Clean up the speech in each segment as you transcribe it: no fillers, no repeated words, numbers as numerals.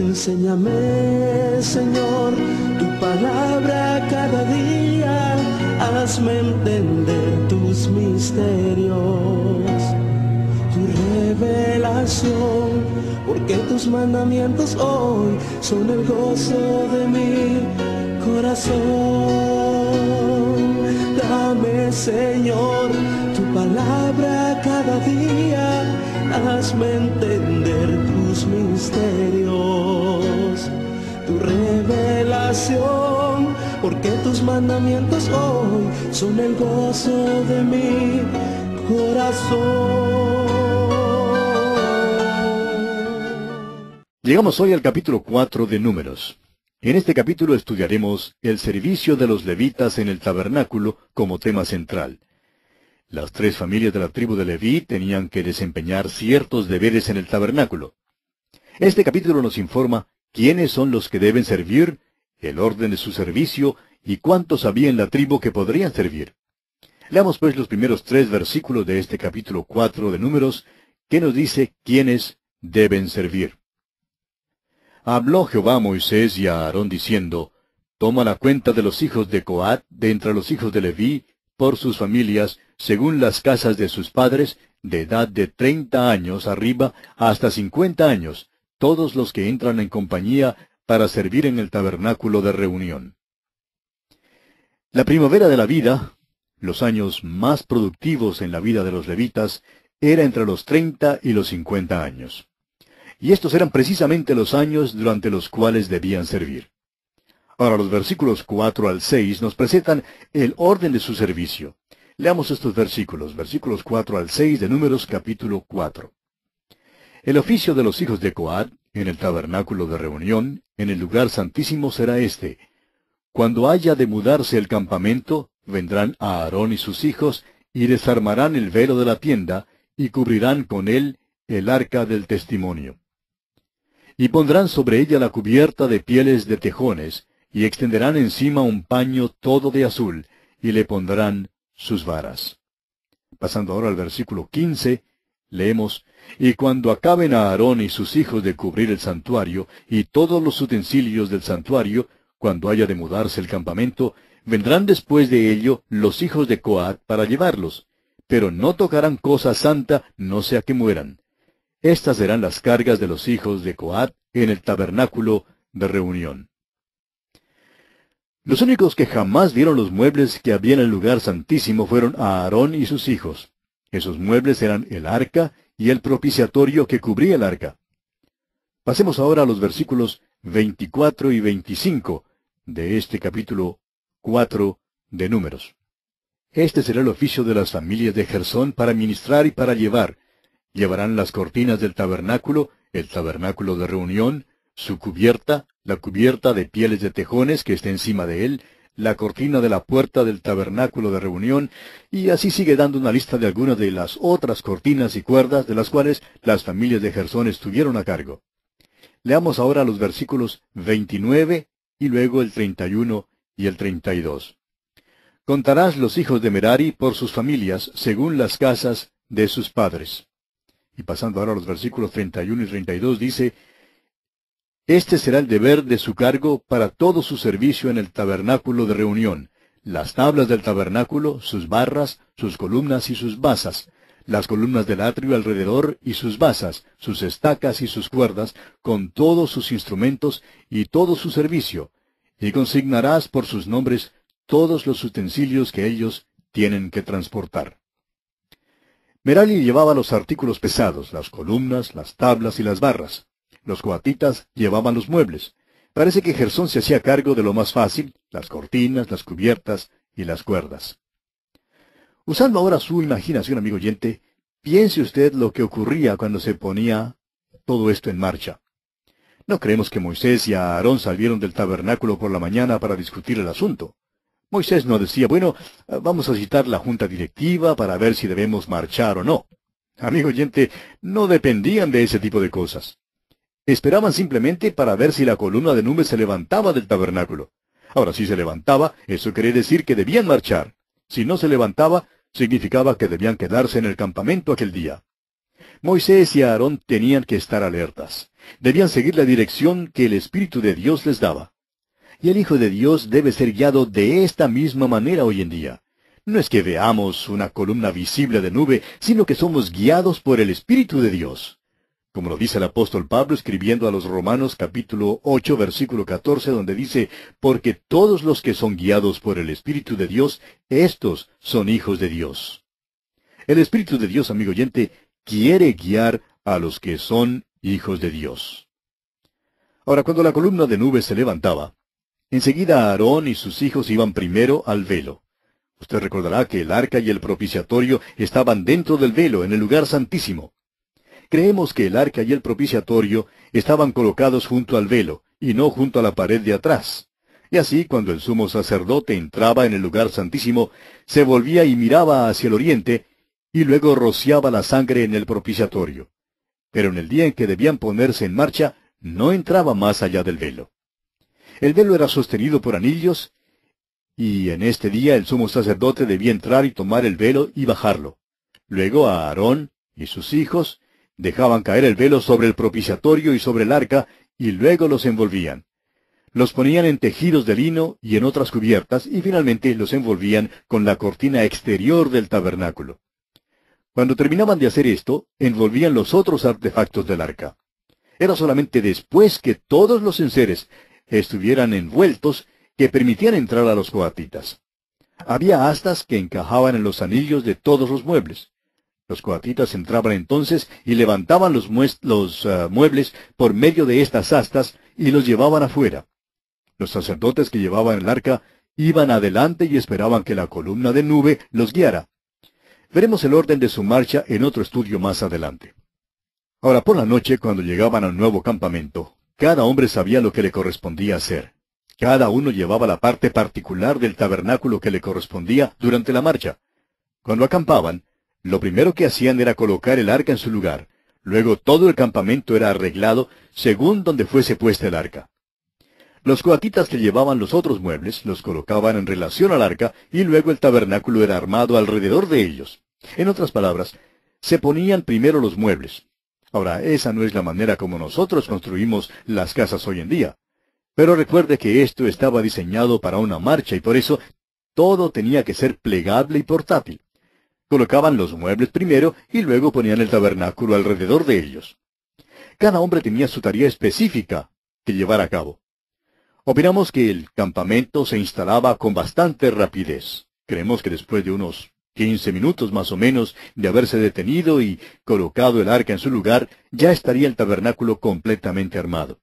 Enséñame, Señor, tu palabra cada día, hazme entender tus misterios, tu revelación, porque tus mandamientos hoy son el gozo de mi corazón. Dame, Señor, tu palabra cada día, hazme entender tus misterios, tu revelación, porque tus mandamientos hoy son el gozo de mi corazón. Llegamos hoy al capítulo 4 de Números. En este capítulo estudiaremos el servicio de los levitas en el tabernáculo como tema central. Las 3 familias de la tribu de Leví tenían que desempeñar ciertos deberes en el tabernáculo. Este capítulo nos informa quiénes son los que deben servir, el orden de su servicio y cuántos había en la tribu que podrían servir. Leamos pues los primeros 3 versículos de este capítulo 4 de Números, que nos dice quiénes deben servir. Habló Jehová a Moisés y a Aarón diciendo, Toma la cuenta de los hijos de Coat de entre los hijos de Leví, por sus familias, según las casas de sus padres, de edad de 30 años arriba hasta 50 años, todos los que entran en compañía para servir en el tabernáculo de reunión. La primavera de la vida, los años más productivos en la vida de los levitas, era entre los 30 y los 50 años. Y estos eran precisamente los años durante los cuales debían servir. Ahora los versículos 4 al 6 nos presentan el orden de su servicio. Leamos estos versículos 4 al 6 de Números capítulo 4. El oficio de los hijos de Coat, en el tabernáculo de reunión, en el lugar santísimo será este. Cuando haya de mudarse el campamento, vendrán a Aarón y sus hijos, y desarmarán el velo de la tienda, y cubrirán con él el arca del testimonio. Y pondrán sobre ella la cubierta de pieles de tejones, y extenderán encima un paño todo de azul, y le pondrán sus varas. Pasando ahora al versículo 15, leemos, Y cuando acaben a Aarón y sus hijos de cubrir el santuario, y todos los utensilios del santuario, cuando haya de mudarse el campamento, vendrán después de ello los hijos de Coat para llevarlos, pero no tocarán cosa santa, no sea que mueran. Estas serán las cargas de los hijos de Coat en el tabernáculo de reunión. Los únicos que jamás vieron los muebles que había en el lugar santísimo fueron Aarón y sus hijos. Esos muebles eran el arca y el propiciatorio que cubría el arca. Pasemos ahora a los versículos 24 y 25 de este capítulo 4 de Números. Este será el oficio de las familias de Gersón para ministrar y para llevar. Llevarán las cortinas del tabernáculo, el tabernáculo de reunión, su cubierta, la cubierta de pieles de tejones que está encima de él, la cortina de la puerta del tabernáculo de reunión, y así sigue dando una lista de algunas de las otras cortinas y cuerdas de las cuales las familias de Gersón estuvieron a cargo. Leamos ahora los versículos 29 y luego el 31 y el 32. Contarás los hijos de Merari por sus familias, según las casas de sus padres. Y pasando ahora a los versículos 31 y 32 dice, Este será el deber de su cargo para todo su servicio en el tabernáculo de reunión, las tablas del tabernáculo, sus barras, sus columnas y sus basas, las columnas del atrio alrededor y sus basas, sus estacas y sus cuerdas, con todos sus instrumentos y todo su servicio, y consignarás por sus nombres todos los utensilios que ellos tienen que transportar. Merari llevaba los artículos pesados, las columnas, las tablas y las barras. Los coatitas llevaban los muebles. Parece que Gersón se hacía cargo de lo más fácil, las cortinas, las cubiertas y las cuerdas. Usando ahora su imaginación, amigo oyente, piense usted lo que ocurría cuando se ponía todo esto en marcha. No creemos que Moisés y Aarón salieron del tabernáculo por la mañana para discutir el asunto. Moisés no decía, bueno, vamos a citar la junta directiva para ver si debemos marchar o no. Amigo oyente, no dependían de ese tipo de cosas. Esperaban simplemente para ver si la columna de nube se levantaba del tabernáculo. Ahora, si se levantaba, eso quería decir que debían marchar. Si no se levantaba, significaba que debían quedarse en el campamento aquel día. Moisés y Aarón tenían que estar alertas. Debían seguir la dirección que el Espíritu de Dios les daba. Y el Hijo de Dios debe ser guiado de esta misma manera hoy en día. No es que veamos una columna visible de nube, sino que somos guiados por el Espíritu de Dios. Como lo dice el apóstol Pablo escribiendo a los Romanos capítulo 8, versículo 14, donde dice, porque todos los que son guiados por el Espíritu de Dios, estos son hijos de Dios. El Espíritu de Dios, amigo oyente, quiere guiar a los que son hijos de Dios. Ahora, cuando la columna de nube se levantaba, enseguida Aarón y sus hijos iban primero al velo. Usted recordará que el arca y el propiciatorio estaban dentro del velo, en el lugar santísimo. Creemos que el arca y el propiciatorio estaban colocados junto al velo, y no junto a la pared de atrás. Y así, cuando el sumo sacerdote entraba en el lugar santísimo, se volvía y miraba hacia el oriente, y luego rociaba la sangre en el propiciatorio. Pero en el día en que debían ponerse en marcha, no entraba más allá del velo. El velo era sostenido por anillos, y en este día el sumo sacerdote debía entrar y tomar el velo y bajarlo. Luego a Aarón y sus hijos dejaban caer el velo sobre el propiciatorio y sobre el arca, y luego los envolvían. Los ponían en tejidos de lino y en otras cubiertas, y finalmente los envolvían con la cortina exterior del tabernáculo. Cuando terminaban de hacer esto, envolvían los otros artefactos del arca. Era solamente después que todos los enseres estuvieran envueltos que permitían entrar a los coatitas. Había astas que encajaban en los anillos de todos los muebles. Los coatitas entraban entonces y levantaban los muebles por medio de estas astas y los llevaban afuera. Los sacerdotes que llevaban el arca iban adelante y esperaban que la columna de nube los guiara. Veremos el orden de su marcha en otro estudio más adelante. Ahora, por la noche, cuando llegaban al nuevo campamento, cada hombre sabía lo que le correspondía hacer. Cada uno llevaba la parte particular del tabernáculo que le correspondía durante la marcha. Cuando acampaban, lo primero que hacían era colocar el arca en su lugar. Luego todo el campamento era arreglado según donde fuese puesta el arca. Los coatitas que llevaban los otros muebles los colocaban en relación al arca y luego el tabernáculo era armado alrededor de ellos. En otras palabras, se ponían primero los muebles. Ahora, esa no es la manera como nosotros construimos las casas hoy en día. Pero recuerde que esto estaba diseñado para una marcha y por eso todo tenía que ser plegable y portátil. Colocaban los muebles primero y luego ponían el tabernáculo alrededor de ellos. Cada hombre tenía su tarea específica que llevar a cabo. Opinamos que el campamento se instalaba con bastante rapidez. Creemos que después de unos 15 minutos más o menos de haberse detenido y colocado el arca en su lugar, ya estaría el tabernáculo completamente armado.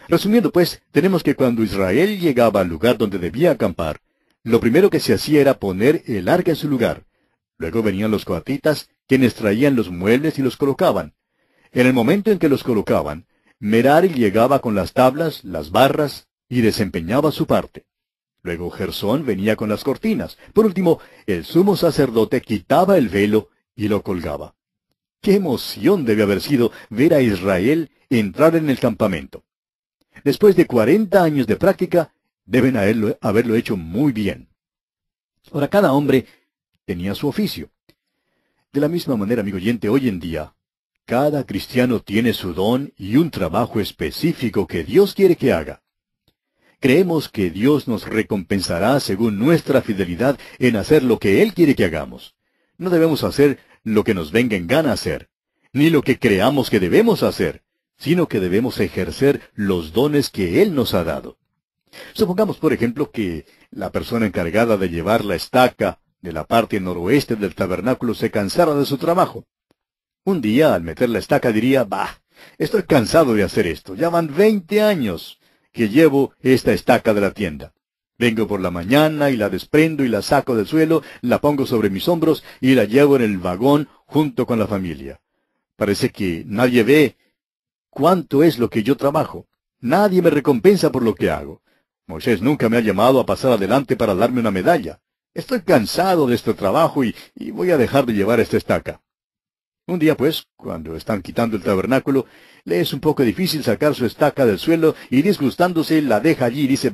Resumiendo pues, tenemos que cuando Israel llegaba al lugar donde debía acampar, lo primero que se hacía era poner el arca en su lugar. Luego venían los coatitas, quienes traían los muebles y los colocaban. En el momento en que los colocaban, Merari llegaba con las tablas, las barras, y desempeñaba su parte. Luego Gersón venía con las cortinas. Por último, el sumo sacerdote quitaba el velo y lo colgaba. ¡Qué emoción debe haber sido ver a Israel entrar en el campamento! Después de 40 años de práctica, deben haberlo hecho muy bien. Ahora, cada hombre tenía su oficio. De la misma manera, amigo oyente, hoy en día, cada cristiano tiene su don y un trabajo específico que Dios quiere que haga. Creemos que Dios nos recompensará según nuestra fidelidad en hacer lo que Él quiere que hagamos. No debemos hacer lo que nos venga en gana hacer, ni lo que creamos que debemos hacer, sino que debemos ejercer los dones que Él nos ha dado. Supongamos, por ejemplo, que la persona encargada de llevar la estaca de la parte noroeste del tabernáculo se cansara de su trabajo. Un día, al meter la estaca, diría, estoy cansado de hacer esto. Ya van 20 años que llevo esta estaca de la tienda. Vengo por la mañana y la desprendo y la saco del suelo, la pongo sobre mis hombros y la llevo en el vagón junto con la familia. Parece que nadie ve cuánto es lo que yo trabajo. Nadie me recompensa por lo que hago. Moisés nunca me ha llamado a pasar adelante para darme una medalla. Estoy cansado de este trabajo y voy a dejar de llevar esta estaca. Un día, pues, cuando están quitando el tabernáculo, le es un poco difícil sacar su estaca del suelo y disgustándose la deja allí y dice,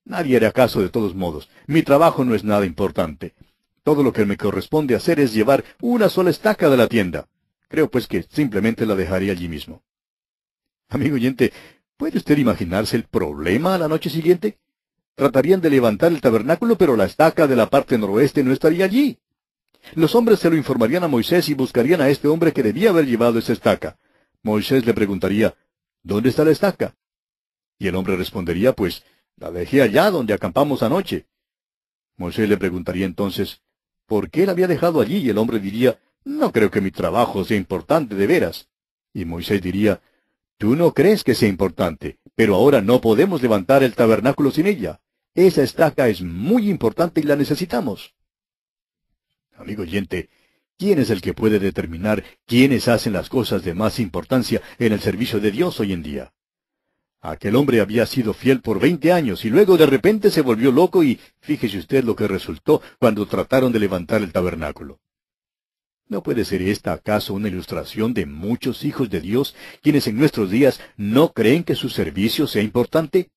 nadie hará caso de todos modos. Mi trabajo no es nada importante. Todo lo que me corresponde hacer es llevar una sola estaca de la tienda. Creo pues que simplemente la dejaría allí mismo. Amigo oyente, ¿puede usted imaginarse el problema a la noche siguiente? Tratarían de levantar el tabernáculo, pero la estaca de la parte noroeste no estaría allí. Los hombres se lo informarían a Moisés y buscarían a este hombre que debía haber llevado esa estaca. Moisés le preguntaría, ¿dónde está la estaca? Y el hombre respondería, pues, la dejé allá donde acampamos anoche. Moisés le preguntaría entonces, ¿por qué la había dejado allí? Y el hombre diría, no creo que mi trabajo sea importante de veras. Y Moisés diría, tú no crees que sea importante, pero ahora no podemos levantar el tabernáculo sin ella. Esa estaca es muy importante y la necesitamos. Amigo oyente, ¿quién es el que puede determinar quiénes hacen las cosas de más importancia en el servicio de Dios hoy en día? Aquel hombre había sido fiel por 20 años y luego de repente se volvió loco y fíjese usted lo que resultó cuando trataron de levantar el tabernáculo. ¿No puede ser esta acaso una ilustración de muchos hijos de Dios quienes en nuestros días no creen que su servicio sea importante?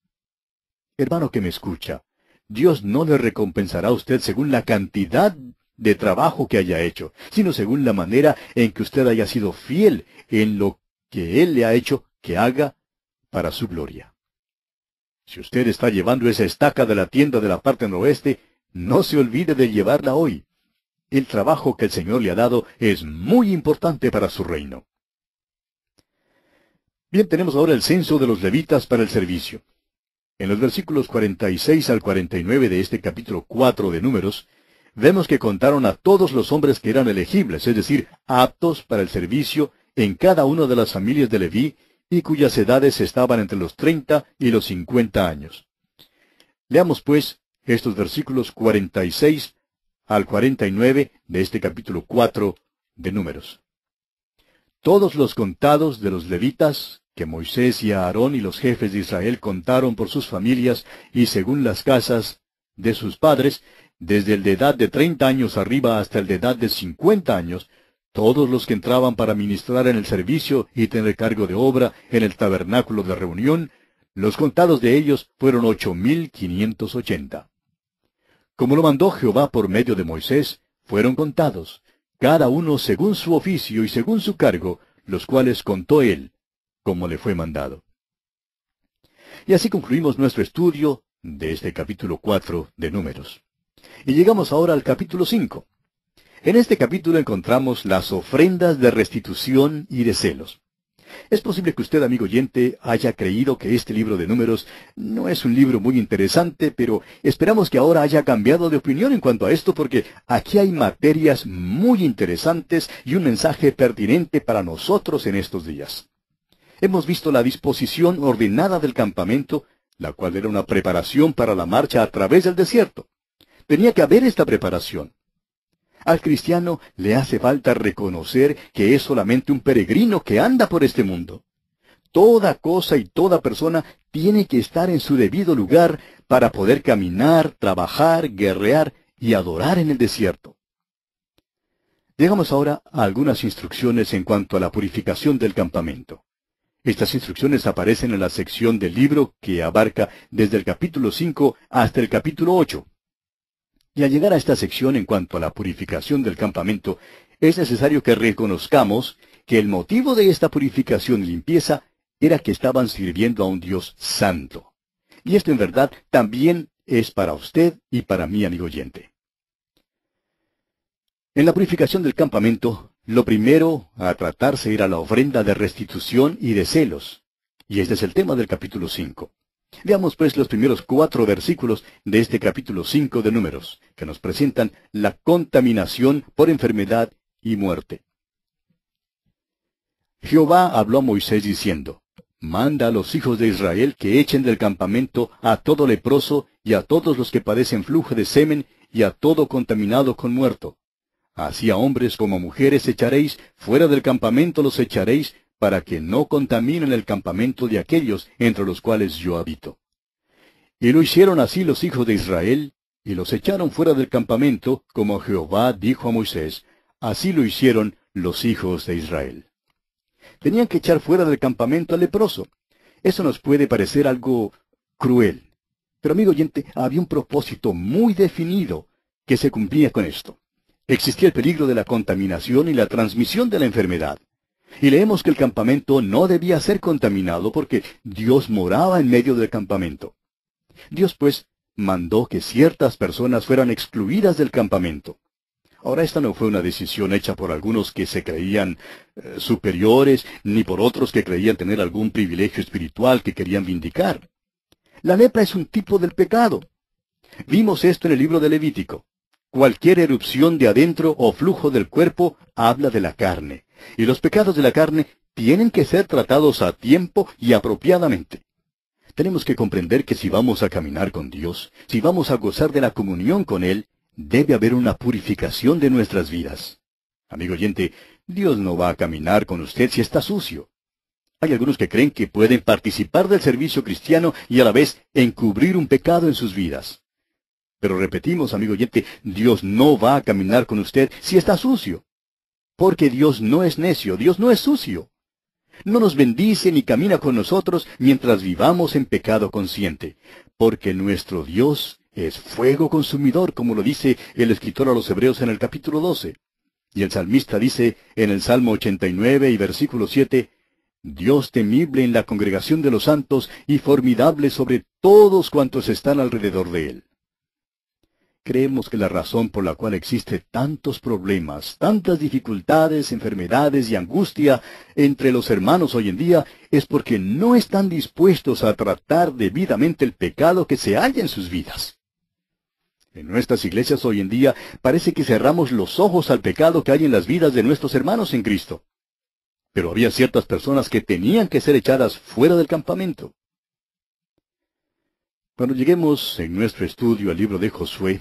Hermano que me escucha, Dios no le recompensará a usted según la cantidad de trabajo que haya hecho, sino según la manera en que usted haya sido fiel en lo que Él le ha hecho que haga para su gloria. Si usted está llevando esa estaca de la tienda de la parte noroeste, no se olvide de llevarla hoy. El trabajo que el Señor le ha dado es muy importante para su reino. Bien, tenemos ahora el censo de los levitas para el servicio. En los versículos 46 al 49 de este capítulo 4 de Números, vemos que contaron a todos los hombres que eran elegibles, es decir, aptos para el servicio en cada una de las familias de Leví, y cuyas edades estaban entre los 30 y los 50 años. Leamos, pues, estos versículos 46 al 49 de este capítulo 4 de Números. Todos los contados de los levitas, que Moisés y Aarón y los jefes de Israel contaron por sus familias y según las casas de sus padres, desde el de edad de 30 años arriba hasta el de edad de 50 años, todos los que entraban para ministrar en el servicio y tener cargo de obra en el tabernáculo de reunión, los contados de ellos fueron 8,580. Como lo mandó Jehová por medio de Moisés, fueron contados, cada uno según su oficio y según su cargo, los cuales contó él, como le fue mandado. Y así concluimos nuestro estudio de este capítulo 4 de Números. Y llegamos ahora al capítulo 5. En este capítulo encontramos las ofrendas de restitución y de celos. Es posible que usted, amigo oyente, haya creído que este libro de Números no es un libro muy interesante, pero esperamos que ahora haya cambiado de opinión en cuanto a esto, porque aquí hay materias muy interesantes y un mensaje pertinente para nosotros en estos días. Hemos visto la disposición ordenada del campamento, la cual era una preparación para la marcha a través del desierto. Tenía que haber esta preparación. Al cristiano le hace falta reconocer que es solamente un peregrino que anda por este mundo. Toda cosa y toda persona tiene que estar en su debido lugar para poder caminar, trabajar, guerrear y adorar en el desierto. Llegamos ahora a algunas instrucciones en cuanto a la purificación del campamento. Estas instrucciones aparecen en la sección del libro que abarca desde el capítulo 5 hasta el capítulo 8. Y al llegar a esta sección en cuanto a la purificación del campamento, es necesario que reconozcamos que el motivo de esta purificación y limpieza era que estaban sirviendo a un Dios santo. Y esto en verdad también es para usted y para mí, amigo oyente. En la purificación del campamento, lo primero a tratarse era la ofrenda de restitución y de celos. Y este es el tema del capítulo 5. Veamos pues los primeros 4 versículos de este capítulo 5 de Números, que nos presentan la contaminación por enfermedad y muerte. Jehová habló a Moisés diciendo, manda a los hijos de Israel que echen del campamento a todo leproso y a todos los que padecen flujo de semen y a todo contaminado con muerto. Así a hombres como a mujeres echaréis, fuera del campamento los echaréis, para que no contaminen el campamento de aquellos entre los cuales yo habito. Y lo hicieron así los hijos de Israel, y los echaron fuera del campamento, como Jehová dijo a Moisés, así lo hicieron los hijos de Israel. Tenían que echar fuera del campamento al leproso. Eso nos puede parecer algo cruel. Pero amigo oyente, había un propósito muy definido que se cumplía con esto. Existía el peligro de la contaminación y la transmisión de la enfermedad. Y leemos que el campamento no debía ser contaminado porque Dios moraba en medio del campamento. Dios, pues, mandó que ciertas personas fueran excluidas del campamento. Ahora, esta no fue una decisión hecha por algunos que se creían superiores, ni por otros que creían tener algún privilegio espiritual que querían vindicar. La lepra es un tipo del pecado. Vimos esto en el libro de Levítico. Cualquier erupción de adentro o flujo del cuerpo habla de la carne, y los pecados de la carne tienen que ser tratados a tiempo y apropiadamente. Tenemos que comprender que si vamos a caminar con Dios, si vamos a gozar de la comunión con Él, debe haber una purificación de nuestras vidas. Amigo oyente, Dios no va a caminar con usted si está sucio. Hay algunos que creen que pueden participar del servicio cristiano y a la vez encubrir un pecado en sus vidas. Pero repetimos, amigo oyente, Dios no va a caminar con usted si está sucio. Porque Dios no es necio, Dios no es sucio. No nos bendice ni camina con nosotros mientras vivamos en pecado consciente. Porque nuestro Dios es fuego consumidor, como lo dice el escritor a los Hebreos en el capítulo 12. Y el salmista dice en el Salmo 89 y versículo 7, Dios temible en la congregación de los santos y formidable sobre todos cuantos están alrededor de Él. Creemos que la razón por la cual existe tantos problemas, tantas dificultades, enfermedades y angustia entre los hermanos hoy en día es porque no están dispuestos a tratar debidamente el pecado que se halla en sus vidas. En nuestras iglesias hoy en día parece que cerramos los ojos al pecado que hay en las vidas de nuestros hermanos en Cristo. Pero había ciertas personas que tenían que ser echadas fuera del campamento. Cuando lleguemos en nuestro estudio al libro de Josué,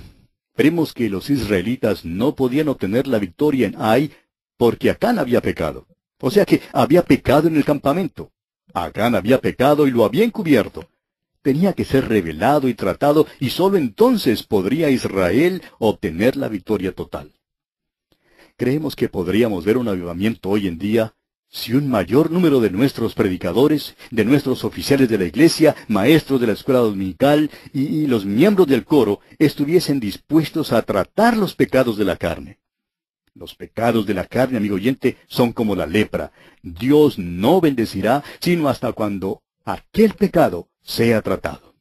veremos que los israelitas no podían obtener la victoria en Ai porque Acán había pecado. O sea que había pecado en el campamento. Acán había pecado y lo había encubierto. Tenía que ser revelado y tratado, y sólo entonces podría Israel obtener la victoria total. Creemos que podríamos ver un avivamiento hoy en día si un mayor número de nuestros predicadores, de nuestros oficiales de la iglesia, maestros de la escuela dominical y los miembros del coro estuviesen dispuestos a tratar los pecados de la carne. Los pecados de la carne, amigo oyente, son como la lepra. Dios no bendecirá sino hasta cuando aquel pecado sea tratado.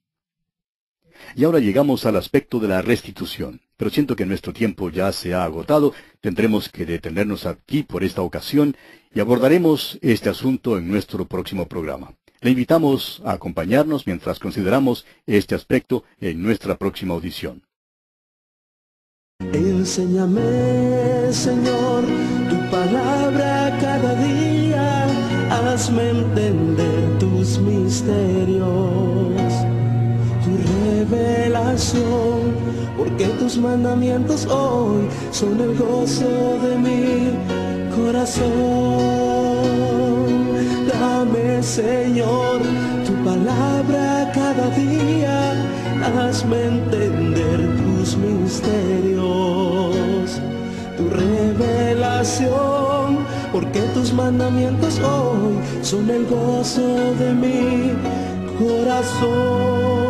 Y ahora llegamos al aspecto de la restitución. Pero siento que nuestro tiempo ya se ha agotado. Tendremos que detenernos aquí por esta ocasión y abordaremos este asunto en nuestro próximo programa. Le invitamos a acompañarnos mientras consideramos este aspecto en nuestra próxima audición. Enséñame, Señor, tu palabra cada día, hazme entender tus misterios, tu revelación, porque tus mandamientos hoy son el gozo de mi corazón. Dame, Señor, tu palabra cada día, hazme entender tus misterios, tu revelación, porque tus mandamientos hoy son el gozo de mi corazón.